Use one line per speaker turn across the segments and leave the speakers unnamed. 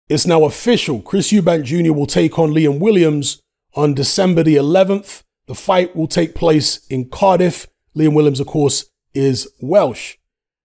It's now official. Chris Eubank Jr. will take on Liam Williams on December the 11th. The fight will take place in Cardiff. Liam Williams, of course, is Welsh.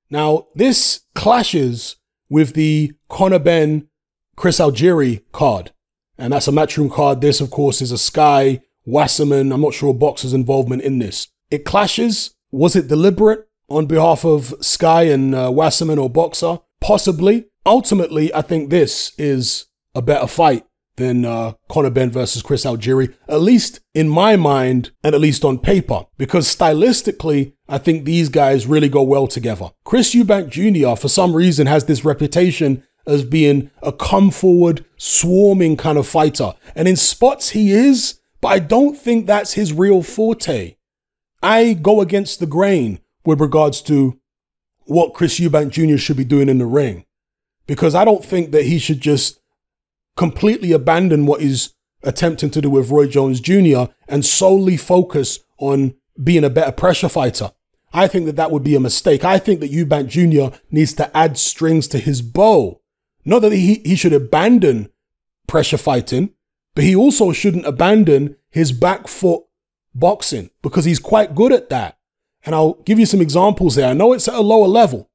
Now, this clashes with the Conor Benn Chris Algieri card. And that's a Matchroom card. This, of course, is a Sky, Wasserman. I'm not sure Boxer's involvement in this. It clashes. Was it deliberate on behalf of Sky and Wasserman or Boxer? Possibly. Ultimately, I think this is a better fight than Conor Benn versus Chris Algieri, at least in my mind and at least on paper, because stylistically, I think these guys really go well together. Chris Eubank Jr., for some reason, has this reputation as being a come forward, swarming kind of fighter. And in spots he is, but I don't think that's his real forte. I go against the grain with regards to what Chris Eubank Jr. should be doing in the ring, because I don't think that he should just completely abandon what he's attempting to do with Roy Jones Jr. and solely focus on being a better pressure fighter. I think that that would be a mistake. I think that Eubank Jr. needs to add strings to his bow. Not that he should abandon pressure fighting, but he also shouldn't abandon his back foot boxing, because he's quite good at that. And I'll give you some examples there. I know it's at a lower level.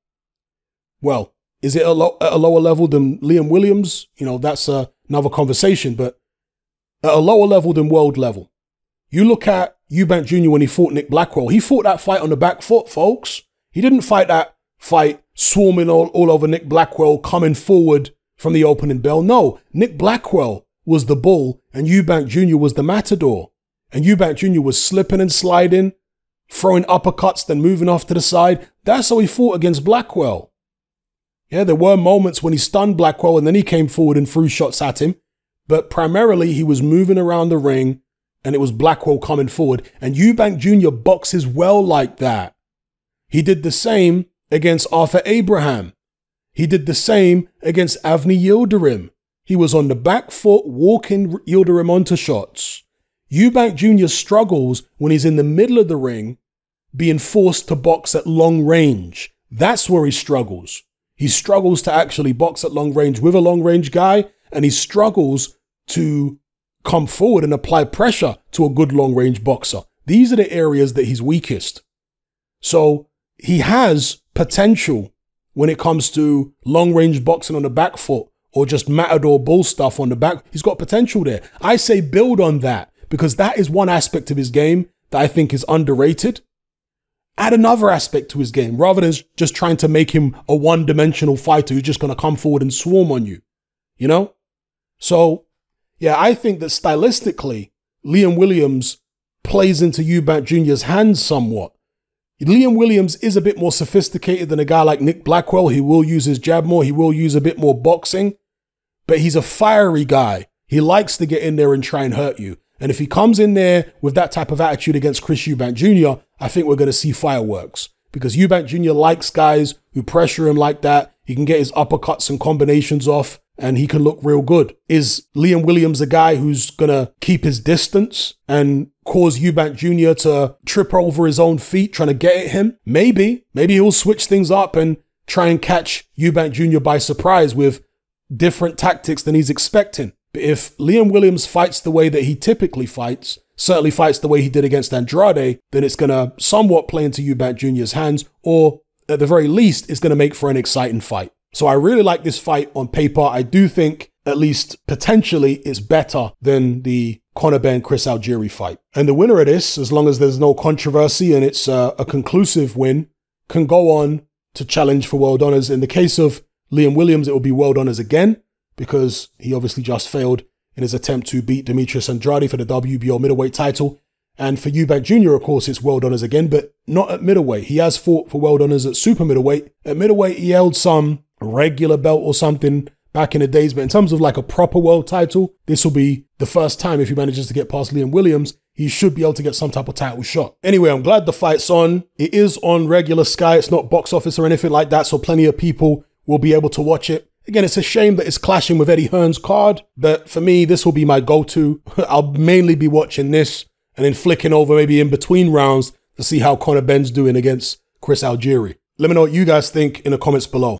Well, is it at a lower level than Liam Williams? You know, that's another conversation, but at a lower level than world level. You look at Eubank Jr. when he fought Nick Blackwell. He fought that fight on the back foot, folks. He didn't fight that fight swarming all over Nick Blackwell, coming forward from the opening bell. No, Nick Blackwell was the bull and Eubank Jr. was the matador. And Eubank Jr. was slipping and sliding, throwing uppercuts, then moving off to the side. That's how he fought against Blackwell. Yeah, there were moments when he stunned Blackwell and then he came forward and threw shots at him. But primarily he was moving around the ring and it was Blackwell coming forward. And Eubank Jr. boxes well like that. He did the same against Arthur Abraham. He did the same against Avni Yildirim. He was on the back foot, walking Yildirim onto shots. Eubank Jr. struggles when he's in the middle of the ring, being forced to box at long range. That's where he struggles. He struggles to actually box at long range with a long range guy, and he struggles to come forward and apply pressure to a good long range boxer. These are the areas that he's weakest. So he has potential when it comes to long range boxing on the back foot or just matador bull stuff on the back. He's got potential there. I say build on that, because that is one aspect of his game that I think is underrated. Add another aspect to his game rather than just trying to make him a one-dimensional fighter who's just going to come forward and swarm on you, you know? So, yeah, I think that stylistically, Liam Williams plays into Eubank Jr.'s hands somewhat. Liam Williams is a bit more sophisticated than a guy like Nick Blackwell. He will use his jab more. He will use a bit more boxing, but he's a fiery guy. He likes to get in there and try and hurt you. And if he comes in there with that type of attitude against Chris Eubank Jr., I think we're going to see fireworks, because Eubank Jr. likes guys who pressure him like that. He can get his uppercuts and combinations off and he can look real good. Is Liam Williams a guy who's going to keep his distance and cause Eubank Jr. to trip over his own feet trying to get at him? Maybe. Maybe he'll switch things up and try and catch Eubank Jr. by surprise with different tactics than he's expecting. But if Liam Williams fights the way that he typically fights, certainly fights the way he did against Andrade, then it's going to somewhat play into Eubank Jr.'s hands, or at the very least, it's going to make for an exciting fight. So I really like this fight on paper. I do think, at least potentially, it's better than the Conor Benn Chris Algieri fight. And the winner of this, as long as there's no controversy and it's a conclusive win, can go on to challenge for world honors. In the case of Liam Williams, it will be world honors again, because he obviously just failed in his attempt to beat Demetrius Andrade for the WBO middleweight title. And for Eubank Jr., of course, it's world honors again, but not at middleweight. He has fought for world honors at super middleweight. At middleweight, he held some regular belt or something back in the days. But in terms of like a proper world title, this will be the first time if he manages to get past Liam Williams. He should be able to get some type of title shot. Anyway, I'm glad the fight's on. It is on regular Sky. It's not box office or anything like that, so plenty of people will be able to watch it. Again, it's a shame that it's clashing with Eddie Hearn's card, but for me, this will be my go-to. I'll mainly be watching this and then flicking over maybe in between rounds to see how Conor Benn's doing against Chris Algieri. Let me know what you guys think in the comments below.